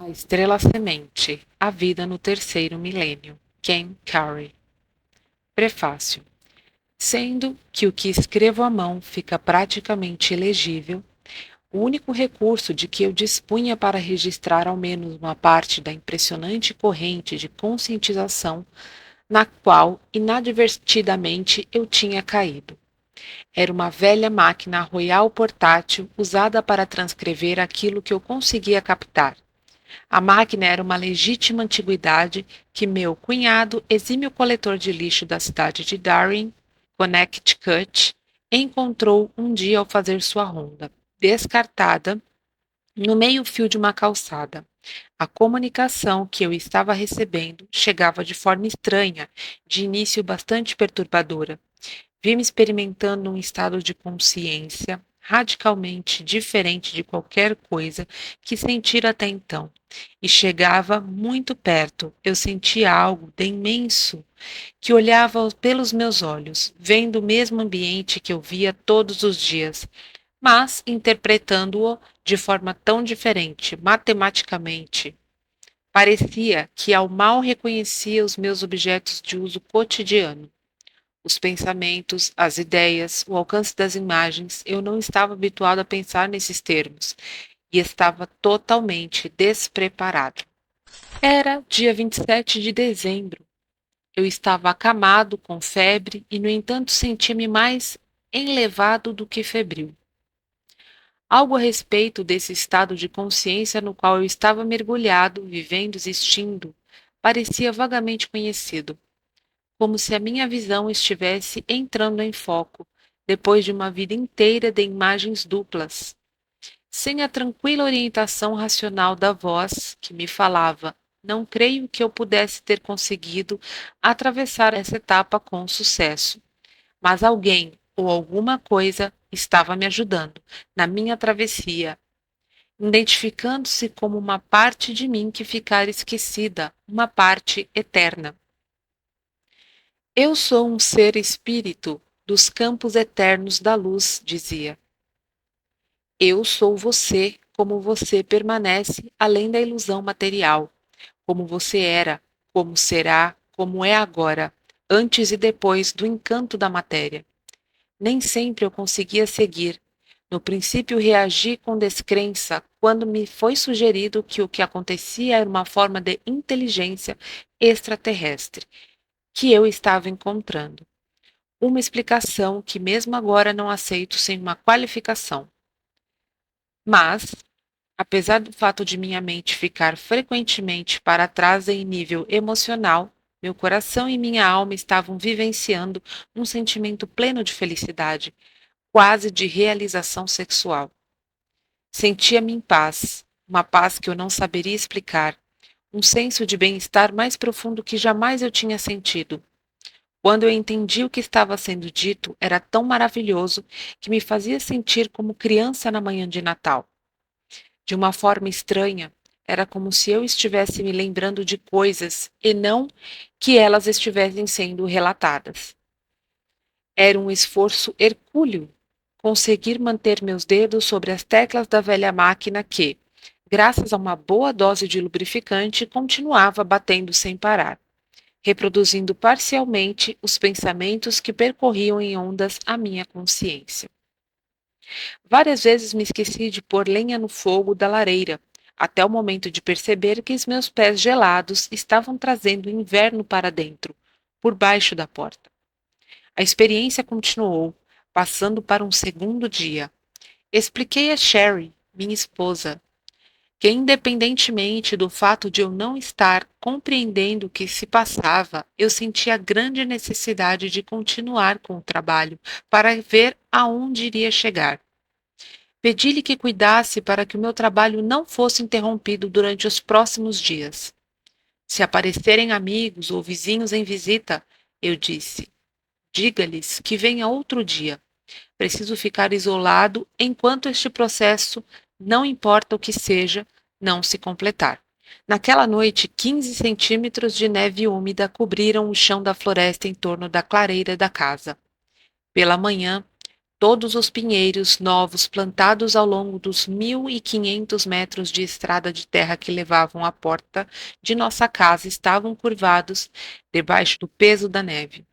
A Estrela Semente, A Vida no Terceiro Milênio, Ken Carey. Prefácio. Sendo que o que escrevo à mão fica praticamente ilegível, o único recurso de que eu dispunha para registrar ao menos uma parte da impressionante corrente de conscientização na qual inadvertidamente eu tinha caído. Era uma velha máquina royal portátil usada para transcrever aquilo que eu conseguia captar. A máquina era uma legítima antiguidade que meu cunhado, exímio coletor de lixo da cidade de Darien, Connecticut, encontrou um dia ao fazer sua ronda, descartada no meio-fio de uma calçada. A comunicação que eu estava recebendo chegava de forma estranha, de início bastante perturbadora. Vi-me experimentando um estado de consciência radicalmente diferente de qualquer coisa que sentira até então. E chegava muito perto. Eu sentia algo de imenso que olhava pelos meus olhos, vendo o mesmo ambiente que eu via todos os dias, mas interpretando-o de forma tão diferente, matematicamente. Parecia que ao mal reconhecia os meus objetos de uso cotidiano. Os pensamentos, as ideias, o alcance das imagens, eu não estava habituado a pensar nesses termos e estava totalmente despreparado. Era dia 27 de dezembro. Eu estava acamado, com febre, e, no entanto, sentia-me mais enlevado do que febril. Algo a respeito desse estado de consciência no qual eu estava mergulhado, vivendo, existindo, parecia vagamente conhecido, como se a minha visão estivesse entrando em foco, depois de uma vida inteira de imagens duplas. Sem a tranquila orientação racional da voz que me falava, não creio que eu pudesse ter conseguido atravessar essa etapa com sucesso. Mas alguém ou alguma coisa estava me ajudando na minha travessia, identificando-se como uma parte de mim que ficara esquecida, uma parte eterna. Eu sou um ser espírito dos campos eternos da luz, dizia. Eu sou você, como você permanece além da ilusão material, como você era, como será, como é agora, antes e depois do encanto da matéria. Nem sempre eu conseguia seguir. No princípio reagi com descrença quando me foi sugerido que o que acontecia era uma forma de inteligência extraterrestre que eu estava encontrando. Uma explicação que mesmo agora não aceito sem uma qualificação. Mas, apesar do fato de minha mente ficar frequentemente para trás em nível emocional, meu coração e minha alma estavam vivenciando um sentimento pleno de felicidade, quase de realização sexual. Sentia-me em paz, uma paz que eu não saberia explicar, um senso de bem-estar mais profundo que jamais eu tinha sentido. Quando eu entendi o que estava sendo dito, era tão maravilhoso que me fazia sentir como criança na manhã de Natal. De uma forma estranha, era como se eu estivesse me lembrando de coisas e não que elas estivessem sendo relatadas. Era um esforço hercúleo conseguir manter meus dedos sobre as teclas da velha máquina que, graças a uma boa dose de lubrificante, continuava batendo sem parar, reproduzindo parcialmente os pensamentos que percorriam em ondas a minha consciência. Várias vezes me esqueci de pôr lenha no fogo da lareira, até o momento de perceber que os meus pés gelados estavam trazendo o inverno para dentro, por baixo da porta. A experiência continuou, passando para um segundo dia. Expliquei a Sherry, minha esposa, que independentemente do fato de eu não estar compreendendo o que se passava, eu sentia grande necessidade de continuar com o trabalho para ver aonde iria chegar. Pedi-lhe que cuidasse para que o meu trabalho não fosse interrompido durante os próximos dias. Se aparecerem amigos ou vizinhos em visita, eu disse, diga-lhes que venha outro dia. Preciso ficar isolado enquanto este processo, não importa o que seja, não se completar. Naquela noite, 15 centímetros de neve úmida cobriram o chão da floresta em torno da clareira da casa. Pela manhã, Todos os pinheiros novos plantados ao longo dos 1.500 metros de estrada de terra que levavam à porta de nossa casa estavam curvados debaixo do peso da neve.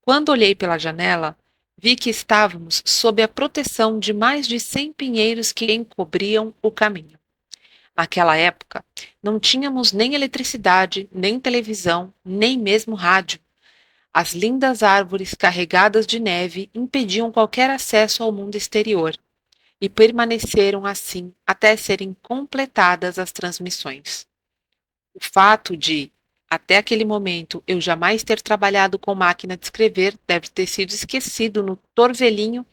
Quando olhei pela janela, vi que estávamos sob a proteção de mais de 100 pinheiros que encobriam o caminho. Naquela época, não tínhamos nem eletricidade, nem televisão, nem mesmo rádio. As lindas árvores carregadas de neve impediam qualquer acesso ao mundo exterior e permaneceram assim até serem completadas as transmissões. O fato de, até aquele momento, eu jamais ter trabalhado com máquina de escrever deve ter sido esquecido no torvelinho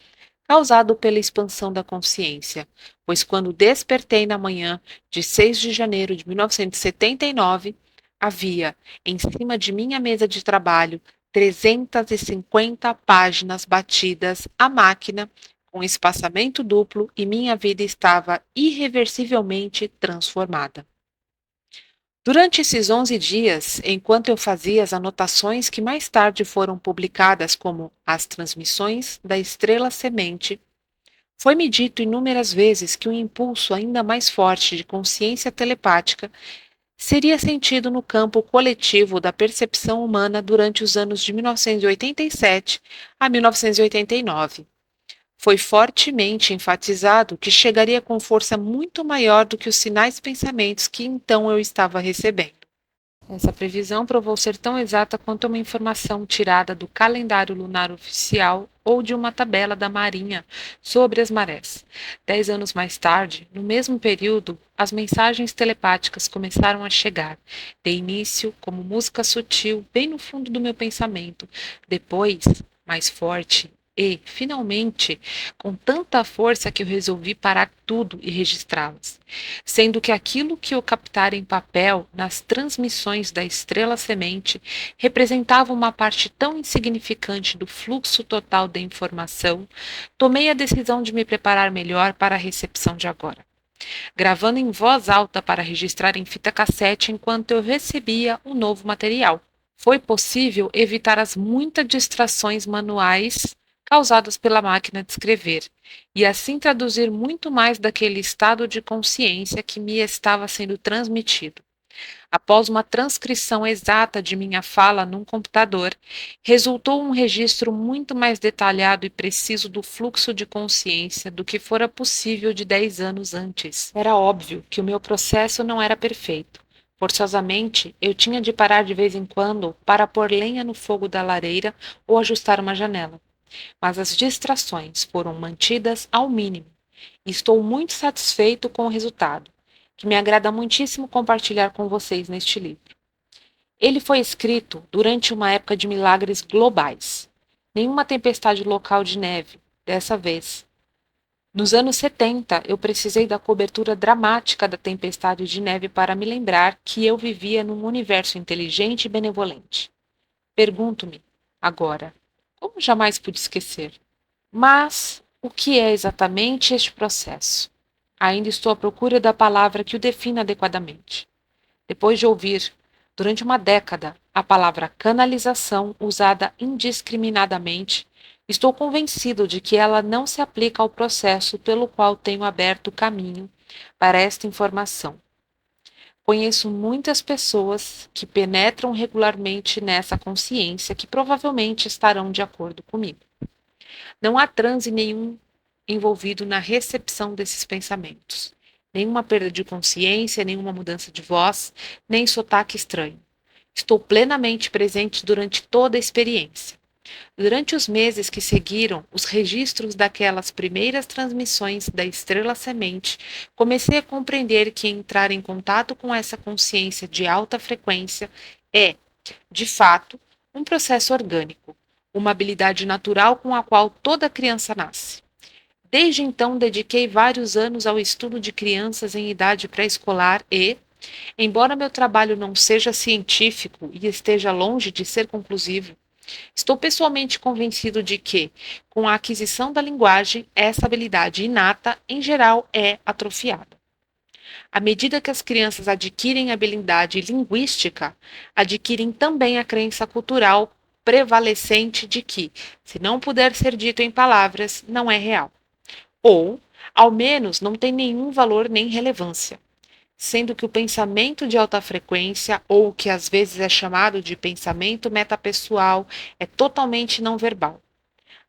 causado pela expansão da consciência, pois quando despertei na manhã de 6 de janeiro de 1979, havia, em cima de minha mesa de trabalho, 350 páginas batidas à máquina, com espaçamento duplo, e minha vida estava irreversivelmente transformada. Durante esses 11 dias, enquanto eu fazia as anotações que mais tarde foram publicadas como as transmissões da estrela semente, foi-me dito inúmeras vezes que um impulso ainda mais forte de consciência telepática seria sentido no campo coletivo da percepção humana durante os anos de 1987 a 1989. Foi fortemente enfatizado que chegaria com força muito maior do que os sinais e pensamentos que então eu estava recebendo. Essa previsão provou ser tão exata quanto uma informação tirada do calendário lunar oficial ou de uma tabela da Marinha sobre as marés. 10 anos mais tarde, no mesmo período, as mensagens telepáticas começaram a chegar, de início como música sutil bem no fundo do meu pensamento, depois, mais forte e, finalmente, com tanta força que eu resolvi parar tudo e registrá-las, sendo que aquilo que eu captara em papel nas transmissões da estrela semente representava uma parte tão insignificante do fluxo total da informação, tomei a decisão de me preparar melhor para a recepção de agora, gravando em voz alta para registrar em fita cassete enquanto eu recebia o novo material. Foi possível evitar as muitas distrações manuais causadas pela máquina de escrever, e assim traduzir muito mais daquele estado de consciência que me estava sendo transmitido. Após uma transcrição exata de minha fala num computador, resultou um registro muito mais detalhado e preciso do fluxo de consciência do que fora possível de 10 anos antes. Era óbvio que o meu processo não era perfeito. Forçosamente, eu tinha de parar de vez em quando para pôr lenha no fogo da lareira ou ajustar uma janela. Mas as distrações foram mantidas ao mínimo e estou muito satisfeito com o resultado, que me agrada muitíssimo compartilhar com vocês neste livro. Ele foi escrito durante uma época de milagres globais. Nenhuma tempestade local de neve, dessa vez. Nos anos 70, eu precisei da cobertura dramática da tempestade de neve para me lembrar que eu vivia num universo inteligente e benevolente. Pergunto-me, agora, como jamais pude esquecer? Mas o que é exatamente este processo? Ainda estou à procura da palavra que o defina adequadamente. Depois de ouvir, durante uma década, a palavra canalização usada indiscriminadamente, estou convencido de que ela não se aplica ao processo pelo qual tenho aberto o caminho para esta informação. Conheço muitas pessoas que penetram regularmente nessa consciência que provavelmente estarão de acordo comigo. Não há transe nenhum envolvido na recepção desses pensamentos. Nenhuma perda de consciência, nenhuma mudança de voz, nem sotaque estranho. Estou plenamente presente durante toda a experiência. Durante os meses que seguiram os registros daquelas primeiras transmissões da estrela semente, comecei a compreender que entrar em contato com essa consciência de alta frequência é, de fato, um processo orgânico, uma habilidade natural com a qual toda criança nasce. Desde então, dediquei vários anos ao estudo de crianças em idade pré-escolar e, embora meu trabalho não seja científico e esteja longe de ser conclusivo, estou pessoalmente convencido de que, com a aquisição da linguagem, essa habilidade inata, em geral, é atrofiada. À medida que as crianças adquirem habilidade linguística, adquirem também a crença cultural prevalecente de que, se não puder ser dito em palavras, não é real. Ou, ao menos, não tem nenhum valor nem relevância, sendo que o pensamento de alta frequência, ou o que às vezes é chamado de pensamento metapessoal, é totalmente não verbal.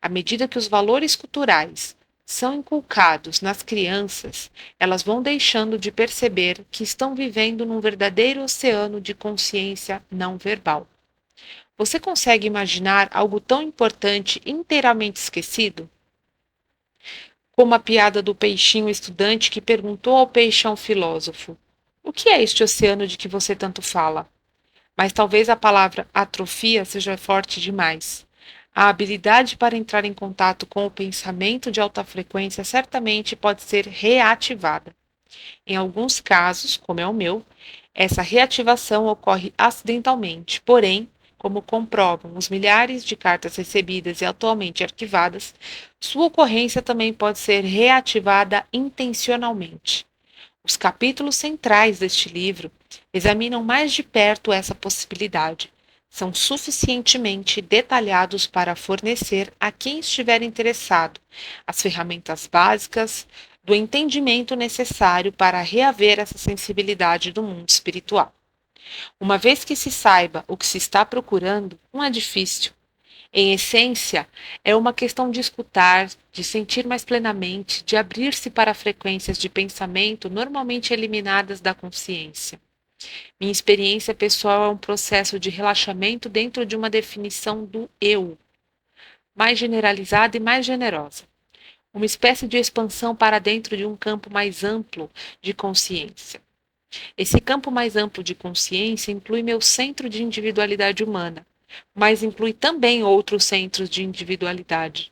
À medida que os valores culturais são inculcados nas crianças, elas vão deixando de perceber que estão vivendo num verdadeiro oceano de consciência não verbal. Você consegue imaginar algo tão importante inteiramente esquecido? Como a piada do peixinho estudante que perguntou ao peixão filósofo: o que é este oceano de que você tanto fala? Mas talvez a palavra atrofia seja forte demais. A habilidade para entrar em contato com o pensamento de alta frequência certamente pode ser reativada. Em alguns casos, como é o meu, essa reativação ocorre acidentalmente, porém, como comprovam os milhares de cartas recebidas e atualmente arquivadas, sua ocorrência também pode ser reativada intencionalmente. Os capítulos centrais deste livro examinam mais de perto essa possibilidade. São suficientemente detalhados para fornecer a quem estiver interessado as ferramentas básicas do entendimento necessário para reaver essa sensibilidade do mundo espiritual. Uma vez que se saiba o que se está procurando, não é difícil. Em essência, é uma questão de escutar, de sentir mais plenamente, de abrir-se para frequências de pensamento normalmente eliminadas da consciência. Minha experiência pessoal é um processo de relaxamento dentro de uma definição do eu, mais generalizada e mais generosa. Uma espécie de expansão para dentro de um campo mais amplo de consciência. Esse campo mais amplo de consciência inclui meu centro de individualidade humana, mas inclui também outros centros de individualidade.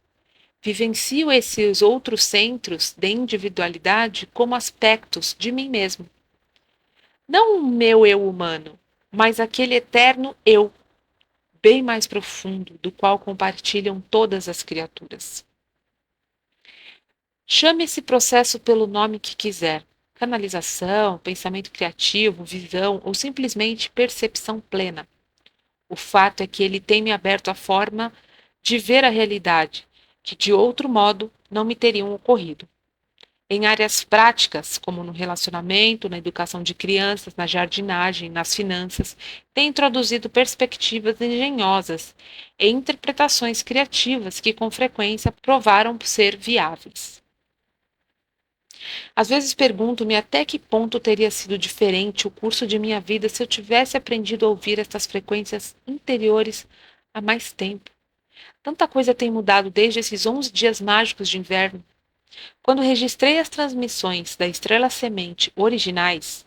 Vivencio esses outros centros de individualidade como aspectos de mim mesmo. Não o meu eu humano, mas aquele eterno eu, bem mais profundo, do qual compartilham todas as criaturas. Chame esse processo pelo nome que quiser: canalização, pensamento criativo, visão ou simplesmente percepção plena. O fato é que ele tem me aberto a forma de ver a realidade, que de outro modo não me teriam ocorrido. Em áreas práticas, como no relacionamento, na educação de crianças, na jardinagem, nas finanças, tem introduzido perspectivas engenhosas e interpretações criativas que com frequência provaram ser viáveis. Às vezes pergunto-me até que ponto teria sido diferente o curso de minha vida se eu tivesse aprendido a ouvir estas frequências interiores há mais tempo. Tanta coisa tem mudado desde esses 11 dias mágicos de inverno. Quando registrei as transmissões da Estrela Semente originais,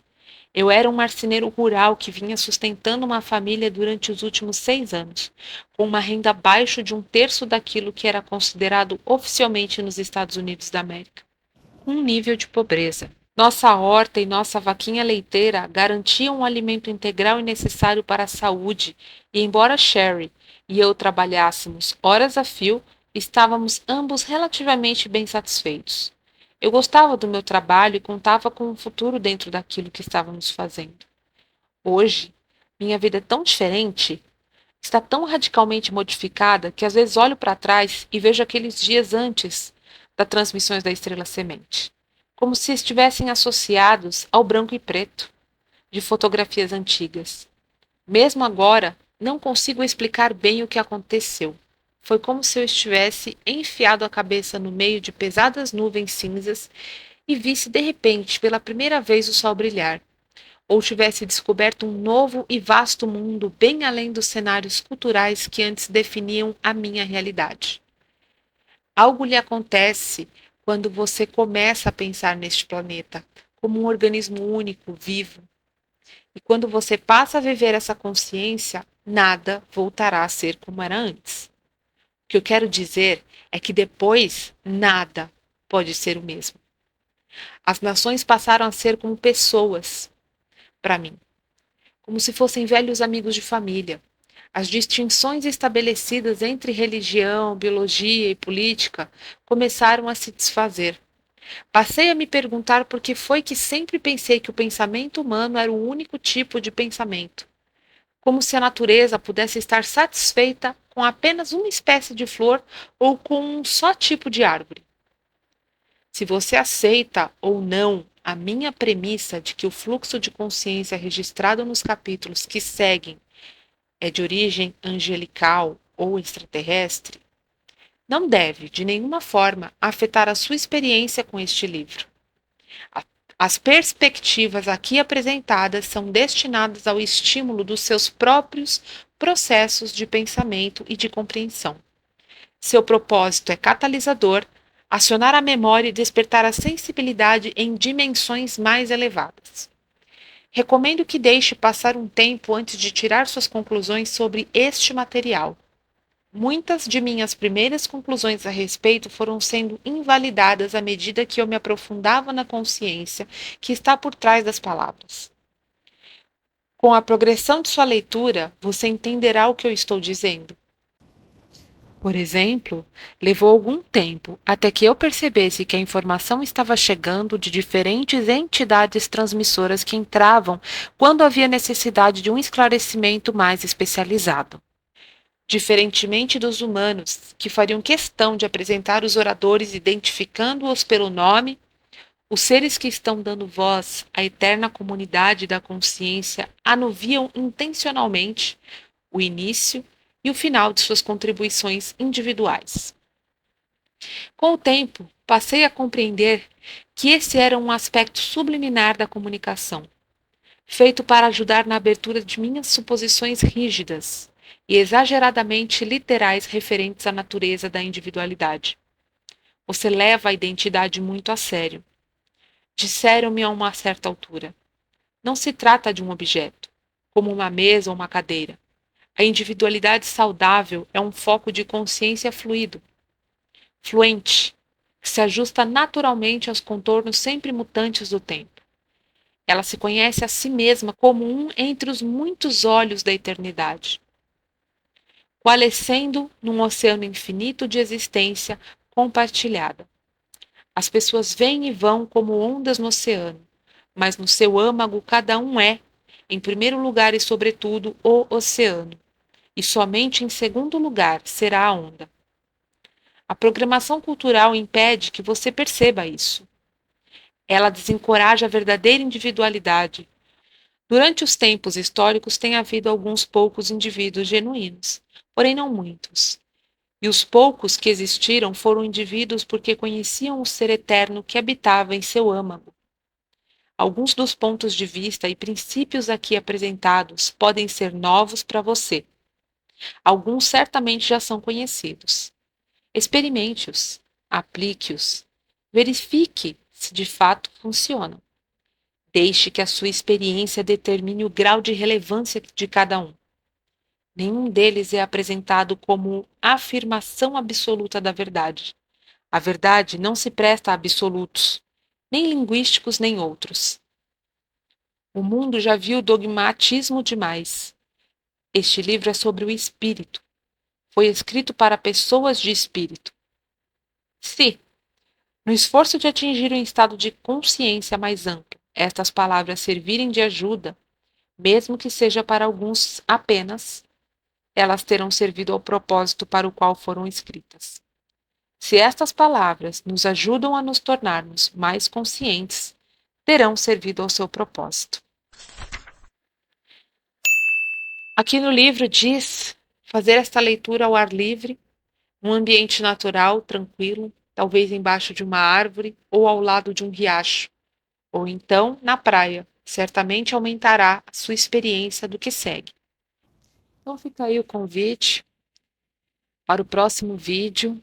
eu era um marceneiro rural que vinha sustentando uma família durante os últimos 6 anos, com uma renda abaixo de 1/3 daquilo que era considerado oficialmente nos Estados Unidos da América. Um nível de pobreza. Nossa horta e nossa vaquinha leiteira garantiam um alimento integral e necessário para a saúde, e embora Sherry e eu trabalhássemos horas a fio, estávamos ambos relativamente bem satisfeitos. Eu gostava do meu trabalho e contava com um futuro dentro daquilo que estávamos fazendo. Hoje, minha vida é tão diferente, está tão radicalmente modificada, que às vezes olho para trás e vejo aqueles dias antes das transmissões da Estrela Semente, como se estivessem associados ao branco e preto de fotografias antigas. Mesmo agora, não consigo explicar bem o que aconteceu. Foi como se eu estivesse enfiado a cabeça no meio de pesadas nuvens cinzas e visse de repente pela primeira vez o sol brilhar, ou tivesse descoberto um novo e vasto mundo bem além dos cenários culturais que antes definiam a minha realidade. Algo lhe acontece quando você começa a pensar neste planeta como um organismo único, vivo. E quando você passa a viver essa consciência, nada voltará a ser como era antes. O que eu quero dizer é que depois nada pode ser o mesmo. As nações passaram a ser como pessoas, para mim, como se fossem velhos amigos de família. As distinções estabelecidas entre religião, biologia e política começaram a se desfazer. Passei a me perguntar por que foi que sempre pensei que o pensamento humano era o único tipo de pensamento, como se a natureza pudesse estar satisfeita com apenas uma espécie de flor ou com um só tipo de árvore. Se você aceita ou não a minha premissa de que o fluxo de consciência registrado nos capítulos que seguem é de origem angelical ou extraterrestre, não deve, de nenhuma forma, afetar a sua experiência com este livro. As perspectivas aqui apresentadas são destinadas ao estímulo dos seus próprios processos de pensamento e de compreensão. Seu propósito é catalisador, acionar a memória e despertar a sensibilidade em dimensões mais elevadas. Recomendo que deixe passar um tempo antes de tirar suas conclusões sobre este material. Muitas de minhas primeiras conclusões a respeito foram sendo invalidadas à medida que eu me aprofundava na consciência que está por trás das palavras. Com a progressão de sua leitura, você entenderá o que eu estou dizendo. Por exemplo, levou algum tempo até que eu percebesse que a informação estava chegando de diferentes entidades transmissoras que entravam quando havia necessidade de um esclarecimento mais especializado. Diferentemente dos humanos, que fariam questão de apresentar os oradores identificando-os pelo nome, os seres que estão dando voz à eterna comunidade da consciência anuviam intencionalmente o início e o final de suas contribuições individuais. Com o tempo, passei a compreender que esse era um aspecto subliminar da comunicação, feito para ajudar na abertura de minhas suposições rígidas e exageradamente literais referentes à natureza da individualidade. Você leva a identidade muito a sério. Disseram-me a uma certa altura. Não se trata de um objeto, como uma mesa ou uma cadeira. A individualidade saudável é um foco de consciência fluente, que se ajusta naturalmente aos contornos sempre mutantes do tempo. Ela se conhece a si mesma como um entre os muitos olhos da eternidade, coalescendo num oceano infinito de existência compartilhada. As pessoas vêm e vão como ondas no oceano, mas no seu âmago cada um é, em primeiro lugar e sobretudo, o oceano, e somente em segundo lugar será a onda. A programação cultural impede que você perceba isso. Ela desencoraja a verdadeira individualidade. Durante os tempos históricos tem havido alguns poucos indivíduos genuínos, porém não muitos. E os poucos que existiram foram indivíduos porque conheciam o ser eterno que habitava em seu âmago. Alguns dos pontos de vista e princípios aqui apresentados podem ser novos para você. Alguns certamente já são conhecidos. Experimente-os, aplique-os, verifique se de fato funcionam. Deixe que a sua experiência determine o grau de relevância de cada um. Nenhum deles é apresentado como afirmação absoluta da verdade. A verdade não se presta a absolutos, nem linguísticos nem outros. O mundo já viu dogmatismo demais. Este livro é sobre o espírito. Foi escrito para pessoas de espírito. Se, no esforço de atingir um estado de consciência mais amplo, estas palavras servirem de ajuda, mesmo que seja para alguns apenas, elas terão servido ao propósito para o qual foram escritas. Se estas palavras nos ajudam a nos tornarmos mais conscientes, terão servido ao seu propósito. Aqui no livro diz fazer esta leitura ao ar livre, num ambiente natural, tranquilo, talvez embaixo de uma árvore ou ao lado de um riacho, ou então na praia. Certamente aumentará a sua experiência do que segue. Então fica aí o convite para o próximo vídeo,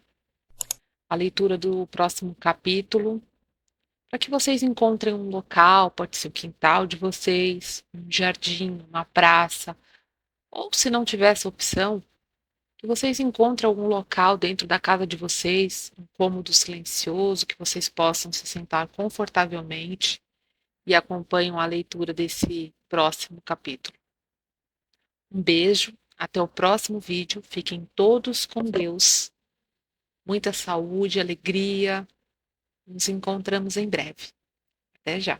a leitura do próximo capítulo, para que vocês encontrem um local, pode ser o quintal de vocês, um jardim, uma praça, ou se não tiver essa opção, que vocês encontrem algum local dentro da casa de vocês, um cômodo silencioso, que vocês possam se sentar confortavelmente e acompanhem a leitura desse próximo capítulo. Um beijo, até o próximo vídeo, fiquem todos com Deus, muita saúde, alegria, nos encontramos em breve. Até já!